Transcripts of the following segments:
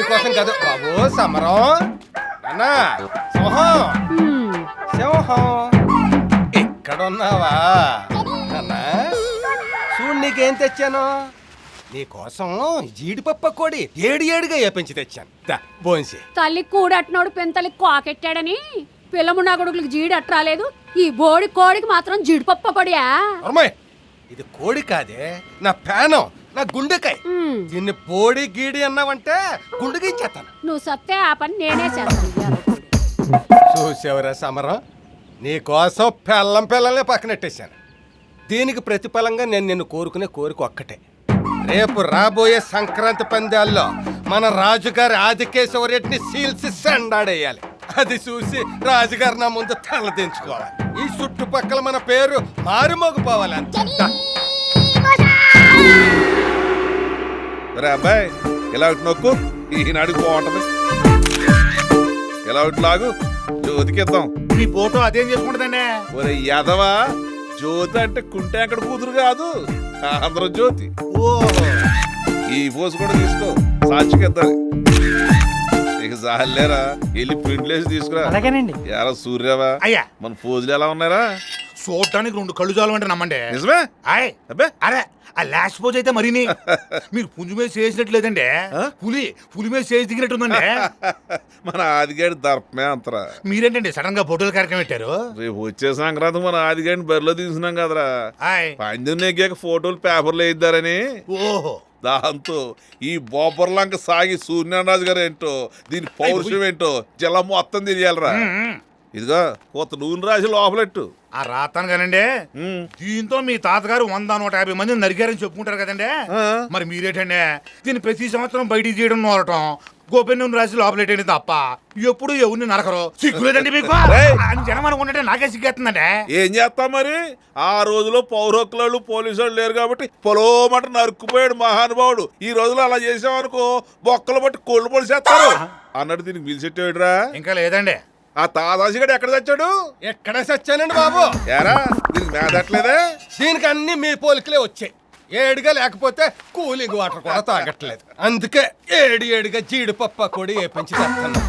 మీకోసం కదా బాబు సమరం అన్నా సింహం సింహం ఇక్కడ ఉన్నావా అన్నా చూడు నీకేం తెచ్చాను నీకోసం జీడిపప్ప కోడి ఏడుగా పెంచి తెచ్చాను బోన్సి తల్లి కూడట్టినోడు పెంతలి కోకెట్టాడని పిల్లమున్నా కొడుకులకు జీడి అట్రాలేదు ఈ బోడి కోడికి మాత్రం జీడిపప్ప కొడియా అమ్మాయి ఇది కోడి కాదే నా పేనం నా గుండెకాయ దీన్ని పోడి గీడి అన్నావంటే గుండెకించేస్తాను నువ్వు సత్తే ఆ పని నేనే చేస్తాను చూసేవరా సమరం నీకోసం పిల్లల్ని పక్కనెట్టేశాను దీనికి ప్రతిఫలంగా నేను నిన్ను కోరుకునే కోరిక ఒక్కటే రేపు రాబోయే సంక్రాంతి పందాల్లో మన రాజుగారి ఆదికేశవరెడ్డిని సీల్సి సండాడేయాలి అది చూసి రాజుగారు నా ముందు తల దించుకోవాలి ఈ చుట్టుపక్కల మన పేరు మారుమోగిపోవాలి అంత అబ్బాయి ఎలా నొక్కు ఈనాడు బాగుంటది ఎలా లాగు జ్యోతికిద్దాం మీ ఫోటో అదేం చేసుకుంటుందండి ఒరే యాదవా జ్యోతి అంటే కుంటే అక్కడ కూతురు కాదు అందరూ జ్యోతి ఈ పోసు కూడా తీసుకో సాక్షికిద్దాలి ఇక జాలేరా వెళ్ళి ప్రింట్లేసి తీసుకురా అలాగేనండి ఎలా సూర్యవా అయ్యా మన పోజులు ఎలా ఉన్నారా చూడటానికి 2 కళ్ళు చాలు అంటే నమ్మండి నిజమే ఆయ్ అబ్బే అరే ఆ లాస్ట్ పోజ్ అయితే మరీని మీరు పుంజు మీద చేసినట్లేదండి పులి మీద చేసి దిగినట్టుందండి మన ఆదిగాడి దర్పమే అంతరా మీరేంటండి సడన్ గా ఫోటోలు కార్యక్రమం పెట్టారు రేపు వచ్చే సంక్రాంతి మన ఆదిగాడిని బరిలో తీసినాం కదరా ఆయ్ పందెం నెగ్గాక ఫోటోలు పేపర్లో వేయిద్దారని ఓహో దాంతో ఈ బొబ్బర్లంక సాగి సూర్యనారాజు గారు ఏంటో దీని పౌరుషం ఏంటో జిల్లా మొత్తం తెలియాలరా ఇదిగో కొత్త నూనె రాసి లోపలెట్టు ఆ రాతాను కానండి దీంతో మీ తాతగారు 100-150 మందిని నరికారని చెప్పుకుంటారు కదండి మరి మీరేటండి దీన్ని ప్రతి సంవత్సరం బయటికి చేయడం నోరటం గోపెన్ నూనె రాసి లోపలెట్టండి తప్ప ఎప్పుడు ఎవరిని నరకరు సిగ్గులేదండి మీకు అని జనం అనుకుంటే నాకే సిగ్గేస్తుందండి ఏం చేస్తాం మరి ఆ రోజులో పౌరకులు పోలీసు వాళ్ళు లేరు కాబట్టి పొలోమట నరుక్కుపోయాడు మహానుభావుడు ఈ రోజులో అలా చేసామనుకో బొక్కలు బట్టి కొళ్ళు పొడిసేస్తారు అన్నట్టు దీనికి పిలిచెట్టేడురా ఇంకా లేదండి ఆ తాదాసిగడు ఎక్కడ చచ్చాడు ఎక్కడ సచ్చానండి బాబు ఏరా దీనికి మేదట్లేదే దీనికి అన్ని మీ పోలికలే వచ్చాయి ఏడుగా లేకపోతే కూలింగ్ వాటర్ కూడా తాగట్లేదు అందుకే ఏడుగా జీడిపప్ప కూడా పెంచి తెస్తాను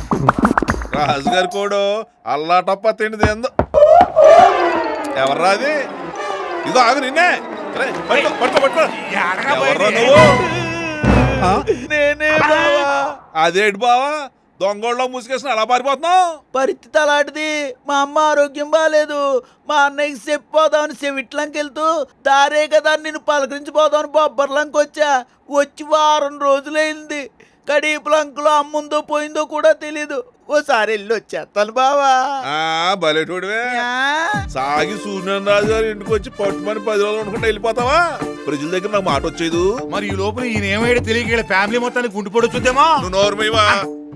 రాజుగారి కోడు అల్లాటప్ప తిండిది ఎందు ఎవర్రాది ఇదో ఆగు నిన్నే నేనే అదేంటి బావా దొంగోళ్ళలో ముసుకేసిన అలా పారిపోతున్నావు పరిస్థితి అలాంటిది మా అమ్మ ఆరోగ్యం బాగాలేదు మా అన్నయ్యకి చెప్పిపోదామని చెవిట్లంకి వెళ్తూ దారే కదా నిన్ను పలకరించిపోదామని బొబ్బర్లంకి వచ్చి వారం రోజులైంది కడీపులంకలో అమ్ముందో పోయిందో కూడా తెలీదు ఓసారి వెళ్ళి వచ్చేస్తాను బావా బలేటోడివే సాగి సూర్యనారాజు గారు ఇంటికి వచ్చి పట్టుమని 10 రోజులు అనుకుంటే వెళ్ళిపోతావా ప్రజల దగ్గర నాకు మాట వచ్చేది మరి ఈ లోపల ఈయన ఏమైనా తెలియక ఫ్యామిలీ మొత్తానికి గుండు చూద్దామా నువ్వు నోరుమయ్యవా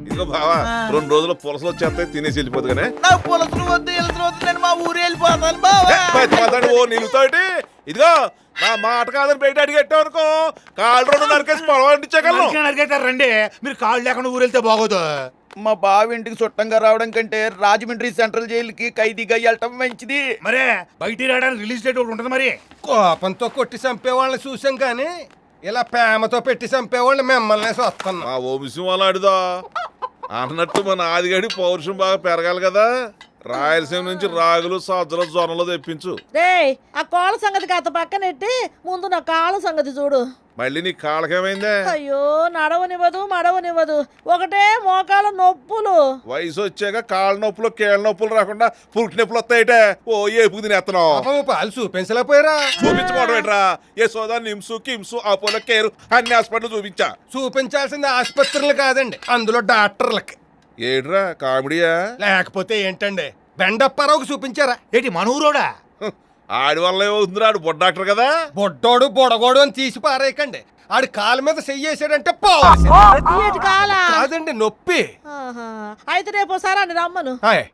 ఇదిగో బావా 2 రోజులు పులసలు వచ్చేస్తాయి తినేసి వెళ్ళిపోదు కానీ నాకు పులసలు వద్దు ఎలసలు వద్దు నేను మా ఊరు వెళ్ళిపోతాను బావా ఓ నిలుతాటి ఇదిగో నా మాట కాదని బయట అడిగెట్టావు అనుకో కాళ్ళు 2 నరికేసి పొడవంటించగలను నరికేస్తారు రండి మీరు కాళ్ళు లేకుండా ఊరు వెళ్తే బాగోదు మా బావి ఇంటికి చుట్టంగా రావడం కంటే రాజమండ్రి సెంట్రల్ జైలుకి ఖైదీగా వెళ్ళటం మంచిది మరే బయటికి రావడానికి రిలీజ్ డేట్ ఒకటి ఉంటుంది మరి కోపంతో కొట్టి చంపేవాళ్ళని చూసాం కానీ ఇలా ప్రేమతో పెట్టి చంపేవాళ్ళు మిమ్మల్ని వస్తున్నాం మా వంశం అలాడిదా అన్నట్టు మన ఆదిగడి పౌరుషం బాగా పెరగాలి కదా రాయలసీమ నుంచి రాగులు సజ్జలు జొన్నలు తెప్పించు ఆ కోళ్ళ సంగతి కాస్త పక్కనెట్టి ముందు నా కాళ్ళ సంగతి చూడు మళ్ళీ నీ కాళ్ళకేమైందే అయ్యో నడవనివ్వదు మడవనివ్వదు ఒకటే మోకాళ్ళ నొప్పులు వయసు వచ్చాక కాళ్ళ నొప్పులు కీళ్ళ నొప్పులు రాకుండా పురుటి నొప్పులు వస్తాయిటే ఓ ఏపుకు తినేస్తున్నావు పాలు చూపించలేకపోయారా చూపించుకోవడం ఏంట్రా ఏ సోదా నిమ్సు కిమ్సు అపోలో కేరు అన్ని హాస్పిటల్ చూపించా చూపించాల్సింది ఆసుపత్రులు కాదండి అందులో డాక్టర్లకి ఏట్రా కామెడీయా లేకపోతే ఏంటండి బెండప్పారావుకి చూపించారా ఏంటి మనూరోడా ఆడి వల్ల ఏమవుతుంది ఆడు బొడ్డ డాక్టర్ కదా బొడ్డోడు బొడగోడు అని తీసి పారేయకండి ఆడి కాలు మీద చెయ్యేసాడంటే కాలా కాదండి నొప్పి అయితే రేపు సారా రమ్మను హాయ్